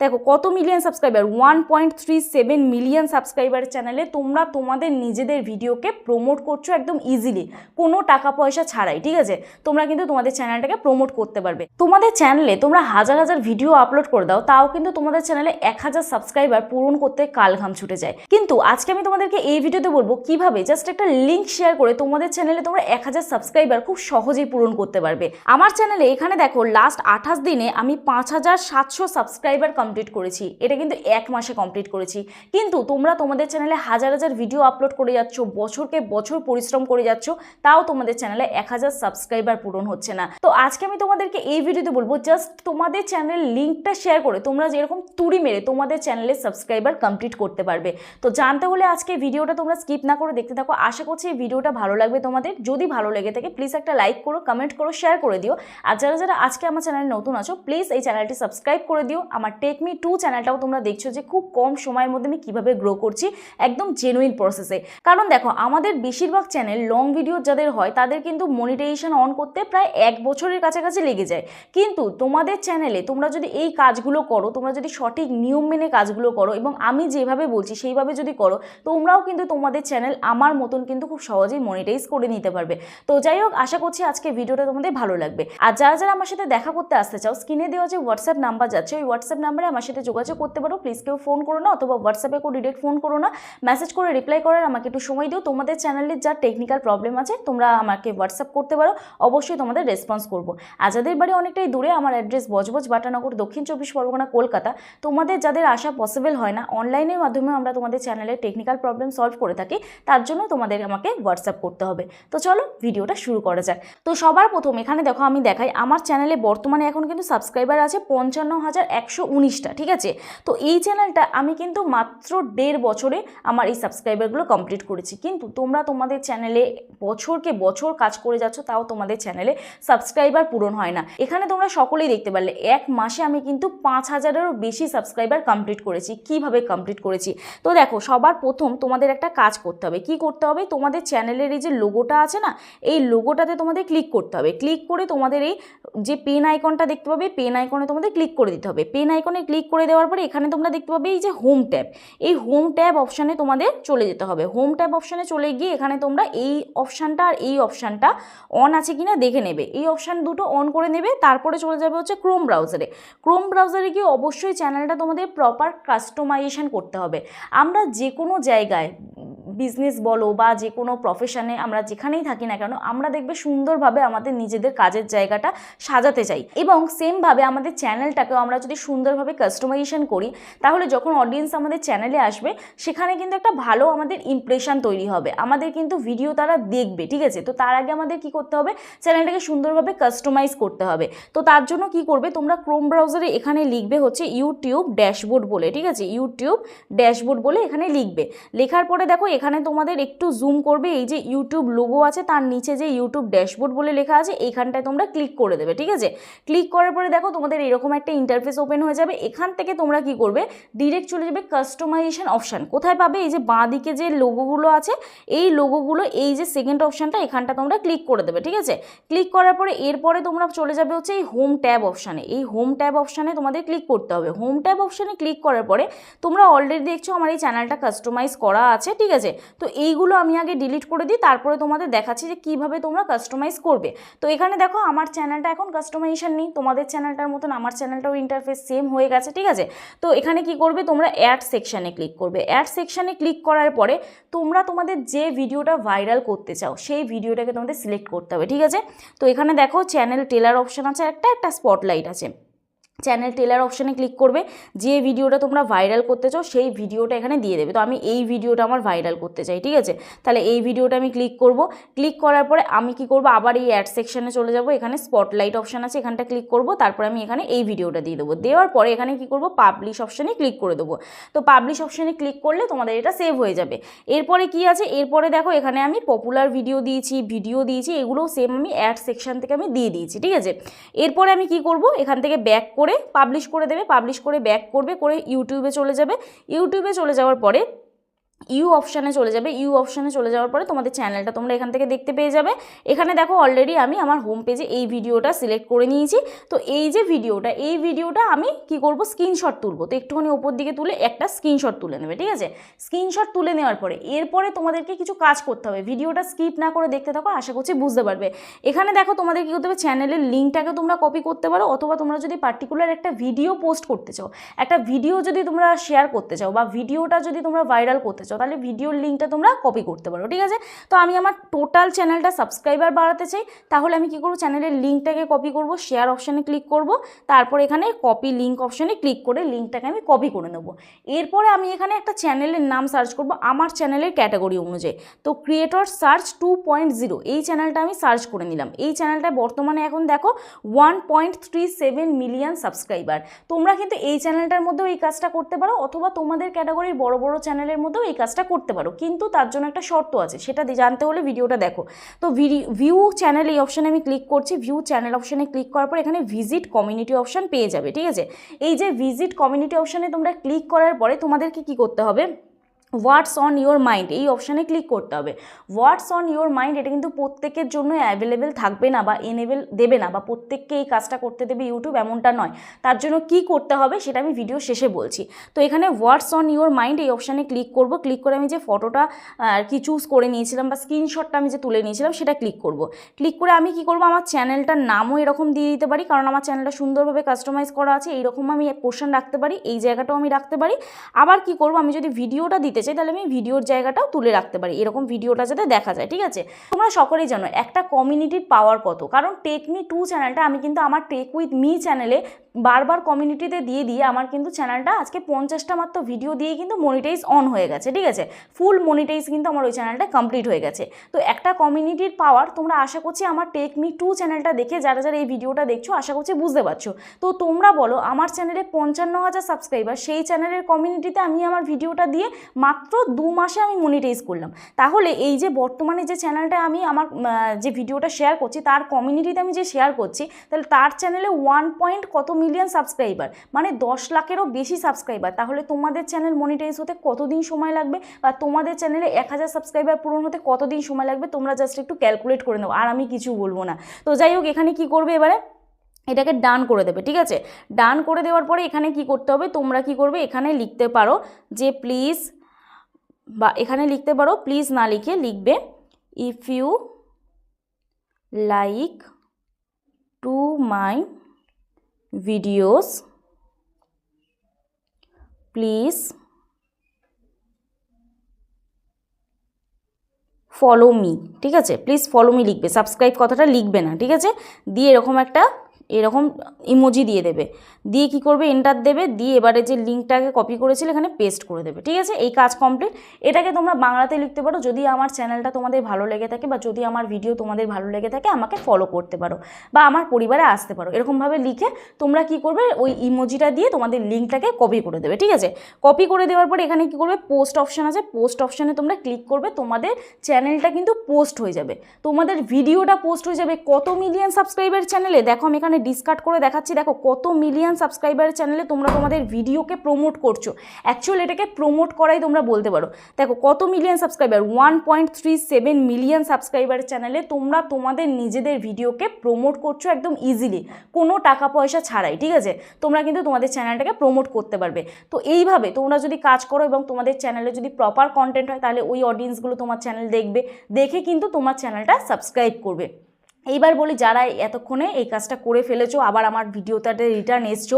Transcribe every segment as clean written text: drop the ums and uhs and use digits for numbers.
দেখো কত million subscriber, 1.37 million subscriber চ্যানেলে তোমরা তোমাদের নিজেদের ভিডিওকে প্রমোট করছো একদম ইজিলি, কোনো টাকা পয়সা ছাড়াই। ঠিক আছে, তোমরা কিন্তু তোমাদের চ্যানেলটাকে প্রমোট করতে পারবে। তোমাদের চ্যানেলে তোমরা হাজার হাজার ভিডিও আপলোড করে দাও, তাও কিন্তু তোমাদের চ্যানেলে 1000 সাবস্ক্রাইবার পূরণ করতে কালঘাম ছুটে যায়। কিন্তু আজকে আমি তোমাদেরকে এই ভিডিওতে বলবো কিভাবে জাস্ট একটা লিঙ্ক শেয়ার করে তোমাদের চ্যানেলে তোমরা 1000 সাবস্ক্রাইবার খুব সহজেই পূরণ করতে পারবে। আমার চ্যানেলে এখানে দেখো লাস্ট 28 দিনে আমি 5700 সাবস্ক্রাইবার কমপ্লিট করেছি। এটা কিন্তু এক মাসে কমপ্লিট করেছি। কিন্তু তোমরা তোমাদের চ্যানেলে হাজার হাজার ভিডিও আপলোড করে যাচ্ছ, বছরকে বছর পরিশ্রম করে যাচ্ছ, তাও তোমাদের চ্যানেলে 1000 সাবস্ক্রাইবার পূরণ হচ্ছে না। তো আজকে আমি তোমাদেরকে এই ভিডিওতে বলবো জাস্ট তোমাদের চ্যানেল লিঙ্কটা শেয়ার করে তোমরা যেরকম তুড়ি মেরে তোমাদের চ্যানেলে সাবস্ক্রাইবার কমপ্লিট করতে পারবে। তো জানতে হলে আজকে ভিডিওটা তোমরা স্কিপ না করে দেখতে থাকো। আশা করছি এই ভিডিওটা ভালো লাগবে তোমাদের। যদি ভালো লেগে থাকে প্লিজ একটা লাইক করো, কমেন্ট করো, শেয়ার করে দিও। আর যারা যারা আজকে আমার চ্যানেলে নতুন আছো প্লিজ এই চ্যানেলটি সাবস্ক্রাইব করে দিও। আমার টেকমি2 চ্যানেলটাও তোমরা দেখছো যে খুব কম সময়ের মধ্যে আমি কিভাবে গ্রো করছি একদম জেনুইন প্রসেসে। কারণ দেখো আমাদের বেশিরভাগ চ্যানেল লং ভিডিও যাদের হয় তাদের কিন্তু মনিটাইজেশন অন করতে প্রায় 1 বছরের কাছাকাছি লেগে যায়। কিন্তু তোমাদের চ্যানেলে তোমরা যদি এই কাজগুলো করো, তোমরা যদি সঠিক নিয়ম মেনে কাজগুলো করো এবং আমি যেভাবে বলছি সেইভাবে যদি করো, তোমরাও কিন্তু তোমাদের চ্যানেল আমার মতন কিন্তু খুব সহজেই মনিটাইজ করে নিতে পারবে। তো যাই হোক, আশা করছি আজকে ভিডিওটা তোমাদের ভালো লাগবে। আর যারা যারা আমার সাথে দেখা করতে আসতে চাও, স্ক্রিনে দেওয়া যে হোয়াটসঅ্যাপ নাম্বার যাচ্ছে ওই হোয়াটসঅ্যাপ নাম্বারে আমার সাথে যোগাযোগ করতে পারো। প্লিজ কেউ ফোন করো না, অথবা হোয়াটসঅ্যাপে কেউ ডিরেক্ট ফোন করো না, মেসেজ করে রিপ্লাই করার আমাকে একটু সময় দিও। তোমাদের চ্যানেলের যা টেকনিক্যাল প্রবলেম আছে তোমরা আমাকে হোয়াটসঅ্যাপ করতে পারো, অবশ্যই তোমাদের রেসপন্স করবো। আর যাদের বাড়ি অনেকটাই দূরে, আমার অ্যাড্রেস বজবজ বাটানগর, দক্ষিণ 24 পরগনা, কলকাতা। তোমাদের যাদের আসা পসিবল হয় না, অনলাইনের মাধ্যমে আমরা তোমাদের চ্যানেলের টেকনিক্যাল প্রবলেম সলভ করে থাকি, তার জন্য তোমাদের আমাকে হোয়াটসঅ্যাপ করতে হবে। তো চলো ভিডিওটা শুরু করা যাক। তো সবার প্রথম এখানে দেখো আমি দেখাই আমার চ্যানেলে বর্তমানে এখন কিন্তু সাবস্ক্রাইবার আছে 55,119টা। ঠিক আছে, তো এই চ্যানেলটা আমি কিন্তু মাত্র 1.5 বছরে আমার এই সাবস্ক্রাইবারগুলো কমপ্লিট করেছি। কিন্তু তোমরা তোমাদের চ্যানেলে বছরকে বছর কাজ করে যাচ্ছ, তাও তোমাদের চ্যানেলে সাবস্ক্রাইবার পূরণ হয় না। এখানে তোমরা সকলেই দেখতে পারলে এক মাসে আমি কিন্তু 5000-এরও বেশি সাবস্ক্রাইবার কমপ্লিট করেছি। কিভাবে কমপ্লিট করেছি? তো দেখো সবার প্রথম তোমাদের একটা কাজ করতে হবে। কি করতে হবে? তোমাদের চ্যানেলের এই যে লোগোটা আছে না, এই লোগোটাতে তোমাদের ক্লিক করতে হবে। ক্লিক করে তোমাদের এই যে পেন আইকনটা দেখতে পাবে, পেন আইকনে তোমাদের ক্লিক করে দিতে হবে। পেন আইকনে ক্লিক করে দেওয়ার পরে এখানে তোমরা দেখতে পাবে এই যে হোম ট্যাব, এই হোম ট্যাব অপশানে তোমাদের চলে যেতে হবে। হোম ট্যাব অপশানে চলে গিয়ে এখানে তোমরা এই অপশানটা আর এই অপশানটা অন আছে কিনা দেখে নেবে। এই অপশান দুটো অন করে নেবে। তারপরে চলে যাবে হচ্ছে ক্রোম ব্রাউজারে। ক্রোম ব্রাউজারে গিয়ে অবশ্যই চ্যানেলটা তোমাদের প্রপার কাস্টমাইজেশন করতে হবে। আমরা যে কোনো জায়গায় বিজনেস বলো বা যে কোনো প্রফেশনে আমরা যেখানেই থাকি না কেন, আমরা দেখবে সুন্দরভাবে আমাদের নিজেদের কাজের জায়গাটা সাজাতে চাই, এবং সেমভাবে আমাদের চ্যানেলটাকেও আমরা যদি সুন্দরভাবে কাস্টমাইজেশন করি, তাহলে যখন অডিয়েন্স আমাদের চ্যানেলে আসবে সেখানে কিন্তু একটা ভালো আমাদের ইমপ্রেশন তৈরি হবে, আমাদের কিন্তু ভিডিও তারা দেখবে। ঠিক আছে, তো তার আগে আমাদের কি করতে হবে? চ্যানেলটাকে সুন্দরভাবে কাস্টমাইজ করতে হবে। তো তার জন্য কি করবে? তোমরা ক্রোম ব্রাউজারে এখানে লিখবে হচ্ছে ইউটিউব ড্যাশবোর্ড বলে। ঠিক আছে, ইউটিউব ড্যাশবোর্ড বলে এখানে লিখবে। লেখার পরে দেখো এখানে তোমাদের একটু জুম করবে, এই যে ইউটিউব লোগো আছে তার নিচে যে ইউটিউব ড্যাশবোর্ড বলে লেখা আছে এইখানটায় তোমরা ক্লিক করে দেবে। ঠিক আছে, ক্লিক করার পরে দেখো তোমাদের এরকম একটা ইন্টারফেস ওপেন হয়ে যাবে। এখান থেকে তোমরা কি করবে? ডিরেক্ট চলে যাবে কাস্টমাইজেশন অপশান। কোথায় পাবে? এই যে বাঁ দিকে যে লোগোগুলো আছে, এই লোগোগুলো এই যে সেকেন্ড অপশানটা, এখানটা তোমরা ক্লিক করে দেবে। ঠিক আছে, ক্লিক করার পরে এরপরে তোমরা চলে যাবে হচ্ছে এই হোম ট্যাব অপশানে। এই হোম ট্যাব অপশানে তোমাদের ক্লিক করতে হবে। হোম ট্যাব অপশানে ক্লিক করার পরে তোমরা অলরেডি দেখছো আমার এই চ্যানেলটা কাস্টমাইজ করা আছে। ঠিক আছে, তো এইগুলো আমি আগে ডিলিট করে দিই, তারপরে তোমাদের দেখাচ্ছি যে কিভাবে তোমরা কাস্টমাইজ করবে। তো এখানে দেখো আমার চ্যানেলটা এখন কাস্টমাইজেশন নেই, তোমাদের চ্যানেলটার মতন আমার চ্যানেলটাও ইন্টারফেস সেম হয়ে গেছে। ঠিক আছে, তো এখানে কি করবে? তোমরা অ্যাড সেকশানে ক্লিক করবে। অ্যাড সেকশানে ক্লিক করার পরে তোমরা তোমাদের যে ভিডিওটা ভাইরাল করতে চাও সেই ভিডিওটাকে তোমাদের সিলেক্ট করতে হবে। ঠিক আছে, তো এখানে দেখো চ্যানেল টেলার অপশান আছে, একটা স্পটলাইট আছে। চ্যানেল টেলার অপশানে ক্লিক করবে। যে ভিডিওটা তোমরা ভাইরাল করতে চাও সেই ভিডিওটা এখানে দিয়ে দেবে। তো আমি এই ভিডিওটা আমার ভাইরাল করতে চাই। ঠিক আছে, তাহলে এই ভিডিওটা আমি ক্লিক করব। ক্লিক করার পরে আমি কি করব? আবার এই অ্যাড সেকশানে চলে যাব। এখানে স্পটলাইট অপশান আছে, এখানটা ক্লিক করব। তারপরে আমি এখানে এই ভিডিওটা দিয়ে দেবো। দেওয়ার পরে এখানে কি করব? পাবলিশ অপশানে ক্লিক করে দেবো। তো পাবলিশ অপশানে ক্লিক করলে তোমাদের এটা সেভ হয়ে যাবে। এরপরে কি আছে? এরপরে দেখো এখানে আমি পপুলার ভিডিও দিয়েছি, এগুলোও সেম আমি অ্যাড সেকশান থেকে আমি দিয়ে দিয়েছি। ঠিক আছে, এরপরে আমি কি করব? এখান থেকে ব্যাক করে পাবলিশ করে দেবে। পাবলিশ করে ব্যাক করবে, করে ইউটিউবে চলে যাবে। ইউটিউবে চলে যাওয়ার পরে ইউ অপশানে চলে যাবে। ইউ অপশানে চলে যাওয়ার পরে তোমাদের চ্যানেলটা তোমরা এখান থেকে দেখতে পেয়ে যাবে। এখানে দেখো অলরেডি আমি আমার হোম পেজে এই ভিডিওটা সিলেক্ট করে নিয়েছি। তো এই যে ভিডিওটা, এই ভিডিওটা আমি কি করব, স্ক্রিনশট তুলবো। তো একটুখানি ওপর দিকে তুলে একটা স্ক্রিনশট তুলে নেবে, ঠিক আছে। স্ক্রিনশট তুলে নেওয়ার পরে এরপরে তোমাদেরকে কিছু কাজ করতে হবে। ভিডিওটা স্কিপ না করে দেখতে থাকো, আশা করছি বুঝতে পারবে। এখানে দেখো তোমাদের কী করতে হবে, চ্যানেলের লিঙ্কটাকে তোমরা কপি করতে পারো, অথবা তোমরা যদি পার্টিকুলার একটা ভিডিও পোস্ট করতে চাও, একটা ভিডিও যদি তোমরা শেয়ার করতে চাও, বা ভিডিওটা যদি তোমরা ভাইরাল করতে চাও, তাহলে ভিডিওর লিঙ্কটা তোমরা কপি করতে পারো, ঠিক আছে। তো আমি আমার টোটাল চ্যানেলটা সাবস্ক্রাইবার বাড়াতে চাই, তাহলে আমি কি করব, চ্যানেলের লিঙ্কটাকে কপি করব, শেয়ার অপশানে ক্লিক করব, তারপর এখানে কপি লিঙ্ক অপশানে ক্লিক করে লিঙ্কটাকে আমি কপি করে নেব। এরপরে আমি এখানে একটা চ্যানেলের নাম সার্চ করব আমার চ্যানেলের ক্যাটাগরি অনুযায়ী। তো ক্রিয়েটর সার্চ 2.0 এই চ্যানেলটা আমি সার্চ করে নিলাম। এই চ্যানেলটা বর্তমানে এখন দেখো 1.37 মিলিয়ন সাবস্ক্রাইবার। তোমরা কিন্তু এই চ্যানেলটার মধ্যেও এই কাজটা করতে পারো, অথবা তোমাদের ক্যাটাগরির বড় বড় চ্যানেলের মধ্যেও এই কাজটা করতে পারো, কিন্তু তার জন্য একটা শর্ত আছে, সেটা জানতে হলে ভিডিওটা দেখো। তো ভিউ চ্যানেল এই অপশানে আমি ক্লিক করছি। ভিউ চ্যানেল অপশানে ক্লিক করার পর এখানে ভিজিট কমিউনিটি অপশান পেয়ে যাবে, ঠিক আছে। এই যে ভিজিট কমিউনিটি অপশানে তোমরা ক্লিক করার পরে তোমাদেরকে কি করতে হবে, হোয়াটস অন ইয়োর মাইন্ড এই অপশানে ক্লিক করতে হবে। হোয়াটস অন ইয়োর মাইন্ড এটা কিন্তু প্রত্যেকের জন্য অ্যাভেলেবেল থাকবে না, বা এনেবেল দেবে না, বা প্রত্যেককে এই কাজটা করতে দেবে ইউটিউব, এমনটা নয়। তার জন্য কি করতে হবে সেটা আমি ভিডিও শেষে বলছি। তো এখানে হোয়াটস অন ইয়োর মাইন্ড এই অপশানে ক্লিক করব। ক্লিক করে আমি যে ফটোটা আর কি চুজ করে নিয়েছিলাম, বা স্ক্রিনশটটা আমি যে তুলে নিয়েছিলাম, সেটা ক্লিক করব। ক্লিক করে আমি কি করব, আমার চ্যানেলটার নামও এরকম দিয়ে দিতে পারি, কারণ আমার চ্যানেলটা সুন্দরভাবে কাস্টমাইজ করা আছে। এইরকম আমি পোর্শন রাখতে পারি, এই জায়গাটাও আমি রাখতে পারি। আবার কি করব, আমি যদি ভিডিওটা দিতে চাই, তাহলে আমি ভিডিওর জায়গাটাও তুলে রাখতে পারি, এরকম ভিডিওটা যাতে দেখা যায়, ঠিক আছে। তোমরা সকলেই জানো একটা কমিউনিটির পাওয়ার কত, কারণ টেক মি 2 চ্যানেলটা আমি কিন্তু আমার টেক উইথ মি চ্যানেলে বারবার কমিউনিটিতে দিয়ে আমার কিন্তু চ্যানেলটা আজকে 50টা মাত্র ভিডিও দিয়ে কিন্তু মনিটাইজ অন হয়ে গেছে, ঠিক আছে। ফুল মনিটাইজ কিন্তু আমার ওই চ্যানেলটা কমপ্লিট হয়ে গেছে। তো একটা কমিউনিটির পাওয়ার তোমরা আশা করছি আমার টেক মি 2 চ্যানেলটা দেখে যারা যারা এই ভিডিওটা দেখছো আশা করছি বুঝতে পারছো। তো তোমরা বলো, আমার চ্যানেলে 55,000 সাবস্ক্রাইবার, সেই চ্যানেলের কমিউনিটিতে আমি আমার ভিডিওটা দিয়ে মাত্র 2 মাসে আমি মনিটাইজ করলাম। তাহলে এই যে বর্তমানে যে চ্যানেলটা আমি আমার যে ভিডিওটা শেয়ার করছি, তার কমিউনিটিতে আমি যে শেয়ার করছি, তাহলে তার চ্যানেলে 1 কত মিলিয়ন সাবস্ক্রাইবার, মানে 10 লাখেরও বেশি সাবস্ক্রাইবার। তাহলে তোমাদের চ্যানেল মনিটাইজ হতে কতদিন সময় লাগবে, বা তোমাদের চ্যানেলে 1000 সাবস্ক্রাইবার পূরণ হতে কতদিন সময় লাগবে, তোমরা জাস্ট একটু ক্যালকুলেট করে নাও, আর আমি কিছু বলবো না। তো যাই হোক, এখানে কি করবে, এবারে এটাকে ডান করে দেবে, ঠিক আছে। ডান করে দেওয়ার পরে এখানে কি করতে হবে, তোমরা কি করবে, এখানে লিখতে পারো যে প্লিজ, বা এখানে লিখতে পারো প্লিজ না লিখে লিখবে if you like to my videos please follow me, ঠিক আছে। প্লিজ ফলো মি লিখবে, সাবস্ক্রাইব কথাটা লিখবে না, ঠিক আছে। দিয়ে এরকম ইমোজি দিয়ে দেবে, দিয়ে কি করবে, এন্টার দেবে, দিয়ে এবারে যে লিঙ্কটাকে কপি করেছিল এখানে পেস্ট করে দেবে, ঠিক আছে। এই কাজ কমপ্লিট। এটাকে তোমরা বাংলাতে লিখতে পারো, যদি আমার চ্যানেলটা তোমাদের ভালো লেগে থাকে, বা যদি আমার ভিডিও তোমাদের ভালো লেগে থাকে আমাকে ফলো করতে পারো, বা আমার পরিবারে আসতে পারো, এরকমভাবে লিখে তোমরা কি করবে, ওই ইমোজিটা দিয়ে তোমাদের লিঙ্কটাকে কপি করে দেবে, ঠিক আছে। কপি করে দেওয়ার পর এখানে কি করবে, পোস্ট অপশান আছে, পোস্ট অপশানে তোমরা ক্লিক করবে, তোমাদের চ্যানেলটা কিন্তু পোস্ট হয়ে যাবে, তোমাদের ভিডিওটা পোস্ট হয়ে যাবে। কত মিলিয়ন সাবস্ক্রাইবার চ্যানেলে, দেখো আমি এখানে ডিসকার্ড করে দেখাচ্ছি, দেখো কত মিলিয়ন সাবস্ক্রাইবারের চ্যানেলে তোমরা তোমাদের ভিডিওকে প্রমোট করছো। অ্যাকচুয়ালি এটাকে প্রমোট করাই তোমরা বলতে পারো। দেখো কত মিলিয়ন সাবস্ক্রাইবার, 1.37 মিলিয়ন সাবস্ক্রাইবারের চ্যানেলে তোমরা তোমাদের নিজেদের ভিডিওকে প্রমোট করছো একদম ইজিলি, কোনো টাকা পয়সা ছাড়াই, ঠিক আছে। তোমরা কিন্তু তোমাদের চ্যানেলটাকে প্রমোট করতে পারবে। তো এইভাবে তোমরা যদি কাজ করো এবং তোমাদের চ্যানেলে যদি প্রপার কন্টেন্ট হয়, তাহলে ওই অডিয়েন্সগুলো তোমার চ্যানেল দেখবে, দেখে কিন্তু তোমার চ্যানেলটা সাবস্ক্রাইব করবে। এইবার বলি, যারা এতক্ষণে এই কাজটা করে ফেলেছো, আবার আমার ভিডিওটাতে রিটার্ন এসছো,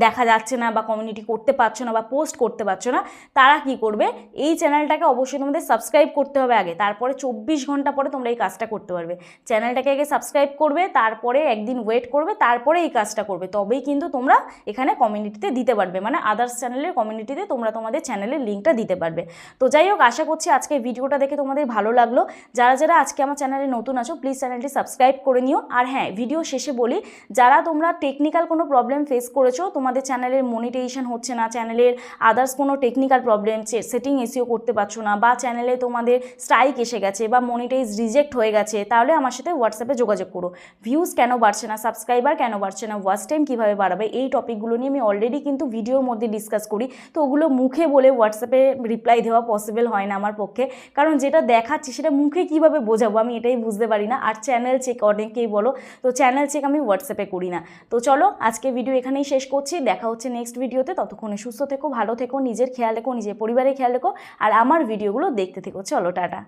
দেখা যাচ্ছে না, বা কমিউনিটি করতে পারছো না, বা পোস্ট করতে পারছো না, তারা কি করবে, এই চ্যানেলটাকে অবশ্যই তোমাদের সাবস্ক্রাইব করতে হবে আগে, তারপরে 24 ঘন্টা পরে তোমরা এই কাজটা করতে পারবে। চ্যানেলটাকে আগে সাবস্ক্রাইব করবে, তারপরে একদিন ওয়েট করবে, তারপরে এই কাজটা করবে, তবেই কিন্তু তোমরা এখানে কমিউনিটিতে দিতে পারবে, মানে আদার্স চ্যানেলের কমিউনিটিতে তোমরা তোমাদের চ্যানেলের লিঙ্কটা দিতে পারবে। তো যাই হোক, আশা করছি আজকে ভিডিওটা দেখে তোমাদের ভালো লাগলো। যারা যারা আজকে আমার চ্যানেলে নতুন আছো, প্লিজ চ্যানেলটি সাবস্ক্রাইব করে নিও। আর হ্যাঁ, ভিডিও শেষে বলি, যারা তোমরা টেকনিক্যাল কোনো প্রবলেম ফেস করেছো, তোমাদের চ্যানেলের মনিটাইজেশন হচ্ছে না, চ্যানেলের আদার্স কোনো টেকনিক্যাল প্রবলেম, সেটিং এসিও করতে পারছো না, বা চ্যানেলে তোমাদের স্ট্রাইক এসে গেছে বা মনিটাইজ রিজেক্ট হয়ে গেছে, তাহলে আমার সাথে হোয়াটসঅ্যাপে যোগাযোগ করো। ভিউজ কেন বাড়ছে না, সাবস্ক্রাইবার কেন বাড়ছে না, ওয়াচ টাইম কীভাবে বাড়াবে, এই টপিকগুলো নিয়ে আমি অলরেডি কিন্তু ভিডিওর মধ্যে ডিসকাস করি। তো ওগুলো মুখে বলে হোয়াটসঅ্যাপে রিপ্লাই দেওয়া পসিবল হয় না আমার পক্ষে, কারণ যেটা দেখাচ্ছি সেটা মুখে কীভাবে বোঝাবো আমি এটাই বুঝতে পারি না। আর চ্যানেল চেক অনেকেই বলো, তো চ্যানেল চেক আমি হোয়াটসঅ্যাপে করি না। তো চলো আজকে ভিডিও এখানেই শেষ করছি, দেখা হচ্ছে নেক্সট ভিডিওতে। ততক্ষণে সুস্থ থেকো, ভালো থেকো, নিজের খেয়াল রেখো, নিজের পরিবারের খেয়াল রেখো, আর আমার ভিডিওগুলো দেখতে থেকো। চলো টাটা।